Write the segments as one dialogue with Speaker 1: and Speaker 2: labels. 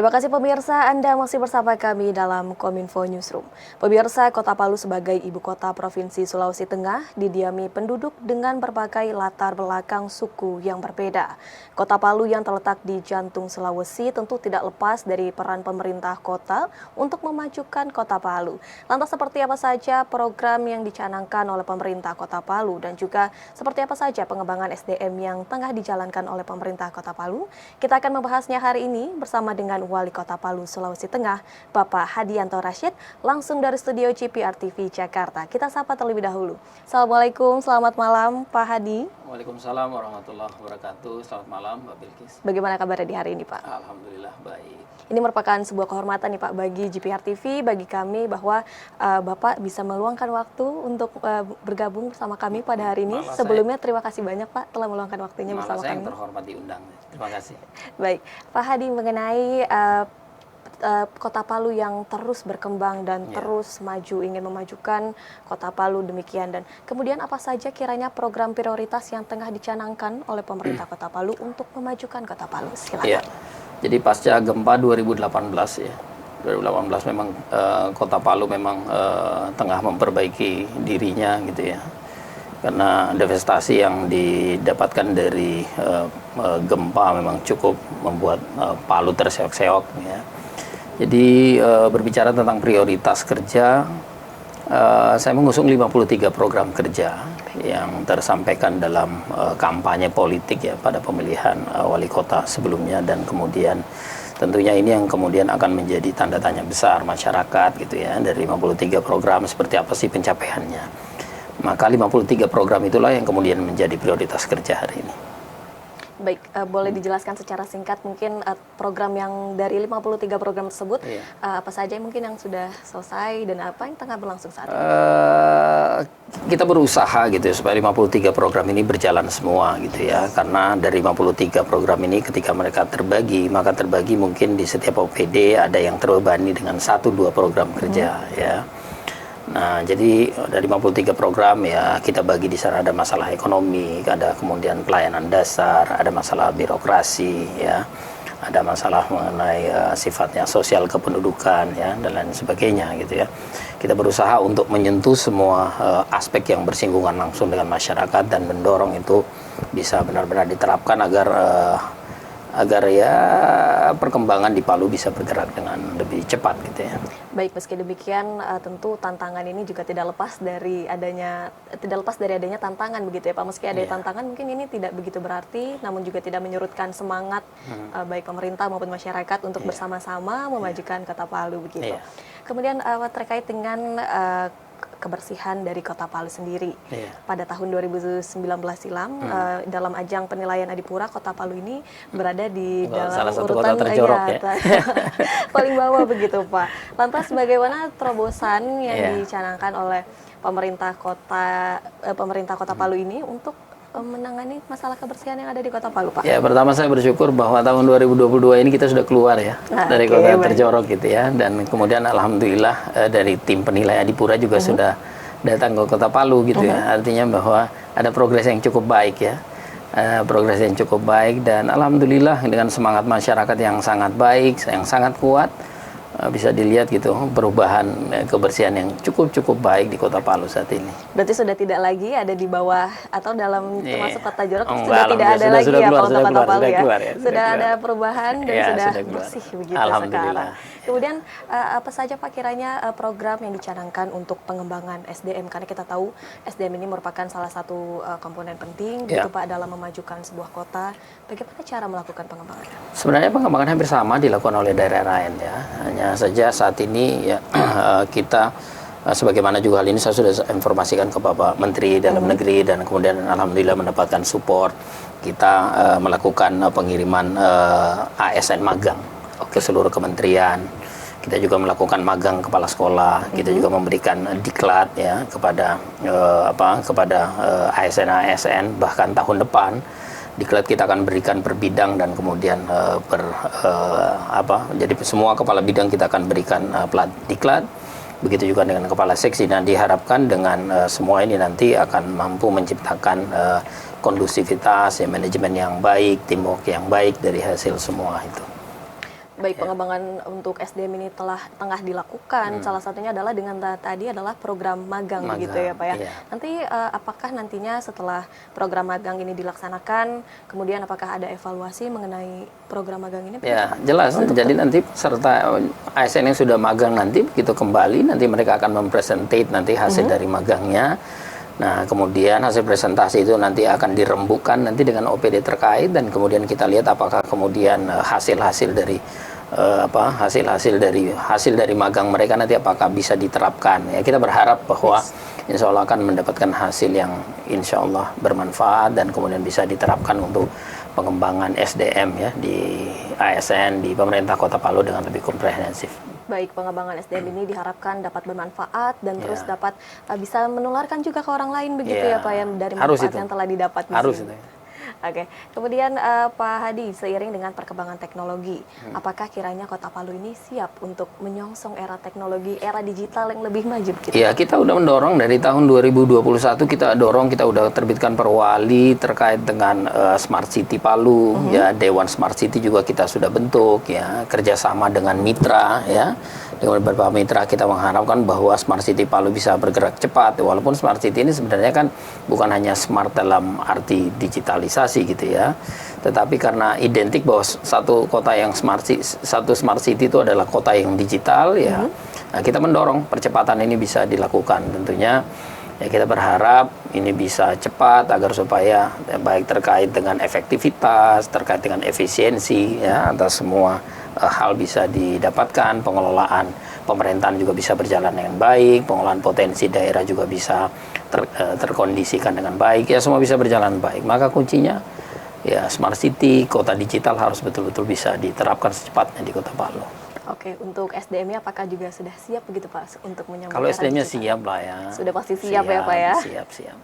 Speaker 1: Terima kasih pemirsa, Anda masih bersama kami dalam Kominfo Newsroom. Pemirsa, Kota Palu sebagai ibu kota Provinsi Sulawesi Tengah didiami penduduk dengan berbagai latar belakang suku yang berbeda. Kota Palu yang terletak di jantung Sulawesi tentu tidak lepas dari peran pemerintah kota untuk memajukan Kota Palu. Lantas seperti apa saja program yang dicanangkan oleh pemerintah Kota Palu dan juga seperti apa saja pengembangan SDM yang tengah dijalankan oleh pemerintah Kota Palu? Kita akan membahasnya hari ini bersama dengan Wali Kota Palu, Sulawesi Tengah, Bapak Hadianto Rashid, langsung dari studio CPR TV Jakarta. Kita sapa terlebih dahulu. Assalamualaikum, selamat malam Pak Hadi.
Speaker 2: Waalaikumsalam warahmatullahi wabarakatuh. Selamat malam Mbak Bilkis.
Speaker 1: Bagaimana kabarnya di hari ini Pak?
Speaker 2: Alhamdulillah baik.
Speaker 1: Ini merupakan sebuah kehormatan nih Pak bagi GPR TV, bagi kami bahwa Bapak bisa meluangkan waktu untuk bergabung bersama kami pada hari ini. Sebelumnya terima kasih banyak Pak telah meluangkan waktunya bersama kami.
Speaker 2: Saya yang terhormat diundang. Terima kasih.
Speaker 1: Baik, Pak Hadi, mengenai Kota Palu yang terus berkembang dan terus maju, ingin memajukan Kota Palu demikian, dan kemudian apa saja kiranya program prioritas yang tengah dicanangkan oleh pemerintah Kota Palu untuk memajukan Kota Palu? Silakan.
Speaker 2: Ya. Jadi pasca gempa 2018 ya, 2018 memang Kota Palu memang tengah memperbaiki dirinya gitu ya, karena devastasi yang didapatkan dari gempa memang cukup membuat Palu terseok-seok ya. Jadi berbicara tentang prioritas kerja, saya mengusung 53 program kerja yang tersampaikan dalam kampanye politik ya pada pemilihan wali kota sebelumnya, dan kemudian tentunya ini yang kemudian akan menjadi tanda tanya besar masyarakat gitu ya, dari 53 program seperti apa sih pencapaiannya. Maka 53 program itulah yang kemudian menjadi prioritas kerja hari ini.
Speaker 1: Baik, boleh dijelaskan secara singkat mungkin program yang dari 53 program tersebut, apa saja mungkin yang sudah selesai dan apa yang tengah berlangsung saat ini?
Speaker 2: Kita berusaha gitu ya, supaya 53 program ini berjalan semua gitu ya, karena dari 53 program ini ketika mereka terbagi, maka terbagi mungkin di setiap OPD ada yang terbebani dengan 1-2 program kerja ya. Nah, jadi dari 53 program ya kita bagi di sana ada masalah ekonomi, ada kemudian pelayanan dasar, ada masalah birokrasi ya, ada masalah mengenai sifatnya sosial kependudukan ya, dan lain sebagainya gitu ya. Kita berusaha untuk menyentuh semua aspek yang bersinggungan langsung dengan masyarakat dan mendorong itu bisa benar-benar diterapkan agar ya perkembangan di Palu bisa bergerak dengan lebih cepat gitu ya.
Speaker 1: Baik, meski demikian tentu tantangan ini juga tidak lepas dari adanya tantangan begitu ya Pak. Meski ada tantangan mungkin ini tidak begitu berarti, namun juga tidak menyurutkan semangat baik pemerintah maupun masyarakat untuk bersama-sama memajukan Kota Palu begitu. Kemudian terkait dengan kebersihan dari Kota Palu sendiri. Pada tahun 2019 silam, dalam ajang penilaian Adipura, Kota Palu ini berada di dalam
Speaker 2: salah satu
Speaker 1: urutan
Speaker 2: kota terjorok ya.
Speaker 1: paling bawah begitu Pak. Lantas bagaimana terobosan yang dicanangkan oleh pemerintah Kota Palu ini untuk menangani masalah kebersihan yang ada di Kota Palu, Pak?
Speaker 2: Ya, pertama saya bersyukur bahwa tahun 2022 ini kita sudah keluar ya dari kota terjorok gitu ya, dan kemudian alhamdulillah dari tim penilai Adipura juga sudah datang ke Kota Palu gitu ya. Artinya bahwa ada progres yang cukup baik ya. Progres yang cukup baik, dan alhamdulillah dengan semangat masyarakat yang sangat baik, yang sangat kuat, bisa dilihat gitu perubahan kebersihan yang cukup baik di Kota Palu saat ini.
Speaker 1: Berarti sudah tidak lagi ada di bawah atau dalam termasuk kota jorok, sudah tidak ada lagi ya Kota Palu ya. Sudah ada perubahan dan sudah bersih begitu sekarang. Kemudian apa saja Pak kiranya program yang dicanangkan untuk pengembangan SDM, karena kita tahu SDM ini merupakan salah satu komponen penting gitu Pak dalam memajukan sebuah kota. Bagaimana cara melakukan pengembangannya?
Speaker 2: Sebenarnya pengembangan hampir sama dilakukan oleh daerah lain ya. Hanya saja saat ini ya kita sebagaimana juga hal ini saya sudah informasikan ke Bapak Menteri Dalam Negeri, dan kemudian alhamdulillah mendapatkan support. Kita melakukan pengiriman ASN magang ke seluruh kementerian. Kita juga melakukan magang kepala sekolah. Kita juga memberikan diklat ya kepada ASN bahkan tahun depan diklat kita akan berikan per bidang, dan kemudian jadi semua kepala bidang kita akan berikan plat diklat. Begitu juga dengan kepala seksi, dan diharapkan dengan semua ini nanti akan mampu menciptakan kondusivitas ya, manajemen yang baik, teamwork yang baik dari hasil semua itu.
Speaker 1: Baik, pengembangan untuk SDM ini tengah dilakukan. Salah satunya adalah dengan tadi adalah program magang begitu ya Pak ya.
Speaker 2: Iya.
Speaker 1: Nanti apakah nantinya setelah program magang ini dilaksanakan, kemudian apakah ada evaluasi mengenai program magang ini?
Speaker 2: Ya, jelas. Jadi nanti peserta ASN yang sudah magang nanti begitu kembali, nanti mereka akan mempresentate nanti hasil dari magangnya. Nah, kemudian hasil presentasi itu nanti akan dirembukan nanti dengan OPD terkait, dan kemudian kita lihat apakah kemudian hasil-hasil dari hasil dari magang mereka nanti apakah bisa diterapkan. Ya, kita berharap bahwa insya Allah akan mendapatkan hasil yang insya Allah bermanfaat dan kemudian bisa diterapkan untuk pengembangan SDM ya di ASN di pemerintah Kota Palu dengan lebih komprehensif.
Speaker 1: Baik, pengembangan SDM ini diharapkan dapat bermanfaat dan terus dapat bisa menularkan juga ke orang lain begitu ya Pak, yang dari manfaat yang telah didapat di sini. Oke, kemudian Pak Hadi, seiring dengan perkembangan teknologi, apakah kiranya Kota Palu ini siap untuk menyongsong era teknologi, era digital yang lebih maju?
Speaker 2: Ya, kita udah mendorong dari tahun 2021, kita udah terbitkan perwali terkait dengan Smart City Palu, ya, Dewan Smart City juga kita sudah bentuk, ya, kerjasama dengan mitra, ya. Dengan beberapa mitra kita mengharapkan bahwa Smart City Palu bisa bergerak cepat, walaupun Smart City ini sebenarnya kan bukan hanya smart dalam arti digitalisasi gitu ya, tetapi karena identik bahwa satu smart city itu adalah kota yang digital ya. Nah, kita mendorong percepatan ini bisa dilakukan tentunya. Ya, kita berharap ini bisa cepat agar supaya baik terkait dengan efektivitas, terkait dengan efisiensi ya, atas semua hal bisa didapatkan, pengelolaan pemerintahan juga bisa berjalan dengan baik, pengelolaan potensi daerah juga bisa terkondisikan dengan baik, ya semua bisa berjalan baik. Maka kuncinya ya Smart City, kota digital harus betul-betul bisa diterapkan secepatnya di Kota Palu.
Speaker 1: Oke, untuk SDM-nya apakah juga sudah siap begitu Pak untuk menyambut?
Speaker 2: Kalau SDM-nya siap lah ya.
Speaker 1: Sudah pasti siap ya Pak ya?
Speaker 2: Siap.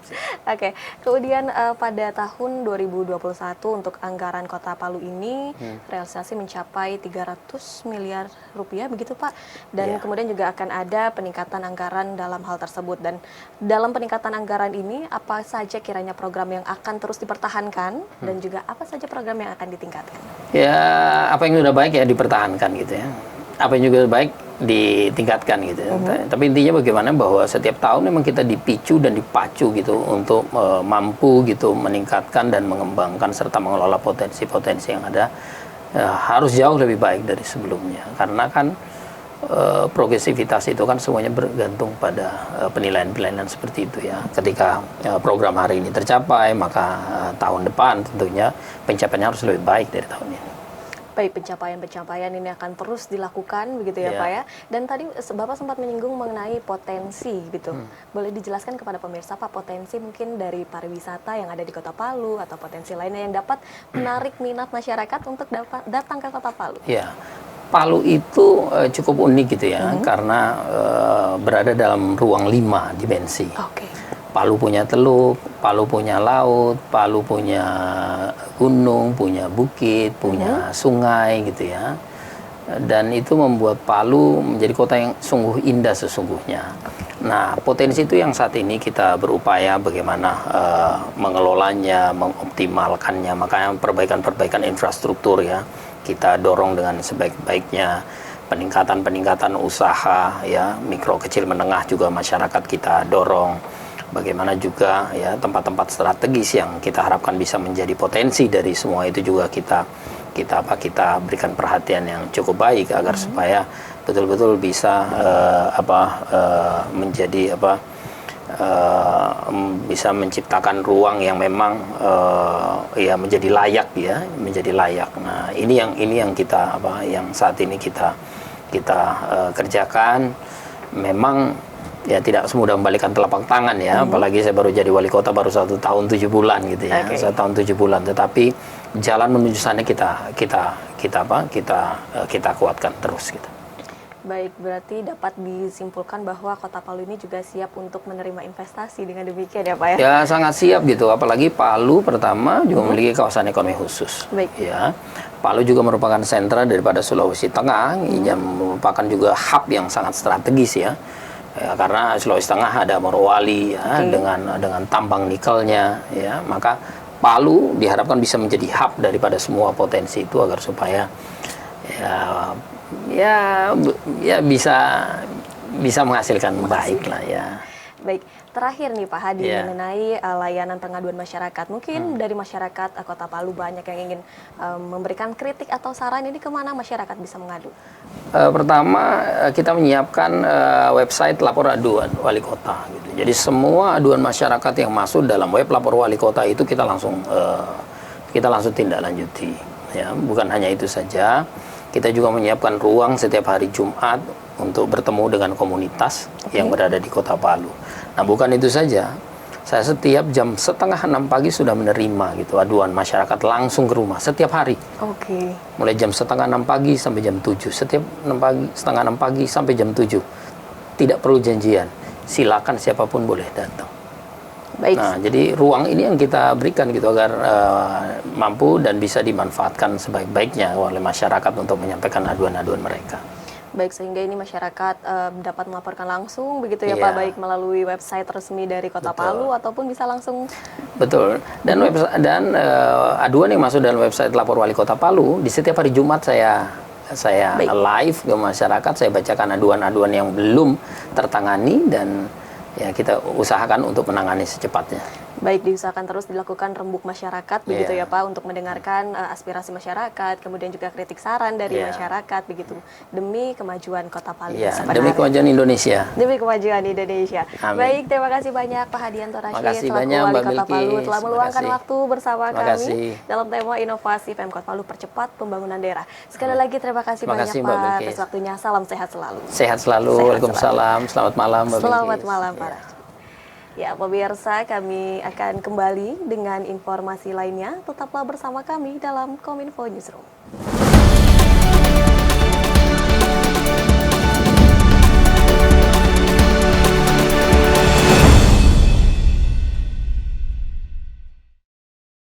Speaker 1: Oke, kemudian pada tahun 2021 untuk anggaran Kota Palu ini realisasi mencapai 300 miliar rupiah begitu Pak. Dan kemudian juga akan ada peningkatan anggaran dalam hal tersebut. Dan dalam peningkatan anggaran ini apa saja kiranya program yang akan terus dipertahankan dan juga apa saja program yang akan ditingkatkan?
Speaker 2: Ya, apa yang sudah baik ya dipertahankan gitu ya. Apa yang juga baik ditingkatkan gitu. Tapi intinya bagaimana bahwa setiap tahun memang kita dipicu dan dipacu gitu untuk mampu gitu meningkatkan dan mengembangkan serta mengelola potensi-potensi yang ada, harus jauh lebih baik dari sebelumnya, karena kan progresivitas itu kan semuanya bergantung pada penilaian-penilaian seperti itu ya. Ketika program hari ini tercapai, maka tahun depan tentunya pencapaiannya harus lebih baik dari tahun ini.
Speaker 1: Baik, pencapaian-pencapaian ini akan terus dilakukan begitu ya Pak ya. Dan tadi Bapak sempat menyinggung mengenai potensi gitu. Boleh dijelaskan kepada pemirsa Pak, potensi mungkin dari pariwisata yang ada di Kota Palu atau potensi lainnya yang dapat menarik minat masyarakat untuk datang ke Kota Palu?
Speaker 2: Ya, Palu itu cukup unik gitu ya, karena berada dalam ruang 5 dimensi. Palu punya teluk, Palu punya laut, Palu punya gunung, punya bukit, punya sungai gitu ya. Dan itu membuat Palu menjadi kota yang sungguh indah sesungguhnya. Nah, potensi itu yang saat ini kita berupaya bagaimana mengelolanya, mengoptimalkannya, makanya perbaikan-perbaikan infrastruktur ya. Kita dorong dengan sebaik-baiknya, peningkatan usaha ya, mikro kecil menengah juga masyarakat kita dorong. Bagaimana juga ya tempat-tempat strategis yang kita harapkan bisa menjadi potensi dari semua itu juga kita berikan perhatian yang cukup baik agar supaya betul-betul bisa bisa menciptakan ruang yang memang ya menjadi layak. Nah, ini yang kita yang saat ini kita kerjakan. Memang ya tidak semudah membalikan telapak tangan ya, apalagi saya baru jadi wali kota baru 1 tahun 7 bulan gitu ya, 1 tahun 7 bulan. Tetapi jalan menuju sana kita kuatkan terus gitu.
Speaker 1: Baik, berarti dapat disimpulkan bahwa Kota Palu ini juga siap untuk menerima investasi dengan demikian ya Pak ya? Ya,
Speaker 2: sangat siap gitu, apalagi Palu pertama juga memiliki kawasan ekonomi khusus.
Speaker 1: Baik.
Speaker 2: Ya, Palu juga merupakan sentra daripada Sulawesi Tengah, yang merupakan juga hub yang sangat strategis ya. Ya, karena Sulawesi Tengah ada Morowali ya, dengan tambang nikelnya ya, maka Palu diharapkan bisa menjadi hub daripada semua potensi itu agar supaya ya ya ya bisa menghasilkan baik lah ya.
Speaker 1: Baik, terakhir nih Pak Hadi
Speaker 2: Iya.
Speaker 1: mengenai layanan pengaduan masyarakat. Mungkin dari masyarakat Kota Palu banyak yang ingin memberikan kritik atau saran, ini kemana masyarakat bisa mengadu?
Speaker 2: Pertama, kita menyiapkan website lapor aduan wali kota. Gitu. Jadi semua aduan masyarakat yang masuk dalam web lapor wali kota itu kita langsung tindak lanjuti. Ya, bukan hanya itu saja, kita juga menyiapkan ruang setiap hari Jumat untuk bertemu dengan komunitas yang berada di Kota Palu. Nah, bukan itu saja, saya setiap jam 5:30 pagi sudah menerima gitu aduan masyarakat langsung ke rumah setiap hari.
Speaker 1: Oke.
Speaker 2: Mulai jam 5:30 pagi sampai jam 7. Setiap 5:30 pagi sampai jam 7. Tidak perlu janjian. Silakan siapapun boleh datang.
Speaker 1: Baik.
Speaker 2: Nah, jadi ruang ini yang kita berikan gitu agar mampu dan bisa dimanfaatkan sebaik-baiknya oleh masyarakat untuk menyampaikan aduan-aduan mereka.
Speaker 1: Baik, sehingga ini masyarakat dapat melaporkan langsung begitu ya
Speaker 2: Iya.
Speaker 1: Pak, baik melalui website resmi dari Kota Palu ataupun bisa langsung.
Speaker 2: Betul. Dan aduan yang masuk dalam website lapor wali Kota Palu di setiap hari Jumat saya
Speaker 1: Baik.
Speaker 2: live ke masyarakat, saya bacakan aduan-aduan yang belum tertangani dan ya kita usahakan untuk menangani secepatnya.
Speaker 1: Baik, diusahakan terus dilakukan rembuk masyarakat begitu
Speaker 2: Iya.
Speaker 1: ya Pak, untuk mendengarkan aspirasi masyarakat, kemudian juga kritik saran dari
Speaker 2: Iya.
Speaker 1: masyarakat begitu, demi kemajuan Kota Palu.
Speaker 2: Ya,
Speaker 1: kedepannya.
Speaker 2: demi kemajuan Indonesia.
Speaker 1: Demi kemajuan Indonesia.
Speaker 2: Amin.
Speaker 1: Baik, terima kasih banyak Pak Hadianto Rashid
Speaker 2: Makasih
Speaker 1: selaku
Speaker 2: banyak,
Speaker 1: Wali
Speaker 2: Mbak
Speaker 1: Kota Palu
Speaker 2: Bilkis.
Speaker 1: telah meluangkan
Speaker 2: Makasih.
Speaker 1: waktu bersama
Speaker 2: Terima
Speaker 1: kami
Speaker 2: kasih.
Speaker 1: dalam tema inovasi Pemkot Palu percepat pembangunan daerah. Sekali lagi terima kasih
Speaker 2: Terima
Speaker 1: banyak
Speaker 2: kasih, Mbak
Speaker 1: Pak
Speaker 2: Bilkis.
Speaker 1: atas waktunya. Salam sehat selalu.
Speaker 2: Sehat selalu.
Speaker 1: Sehat
Speaker 2: Waalaikumsalam. Selamat malam, Mbak
Speaker 1: Selamat
Speaker 2: Bilkis.
Speaker 1: malam Pak Rashid. Ya, pemirsa, kami akan kembali dengan informasi lainnya. Tetaplah bersama kami dalam Kominfo Newsroom.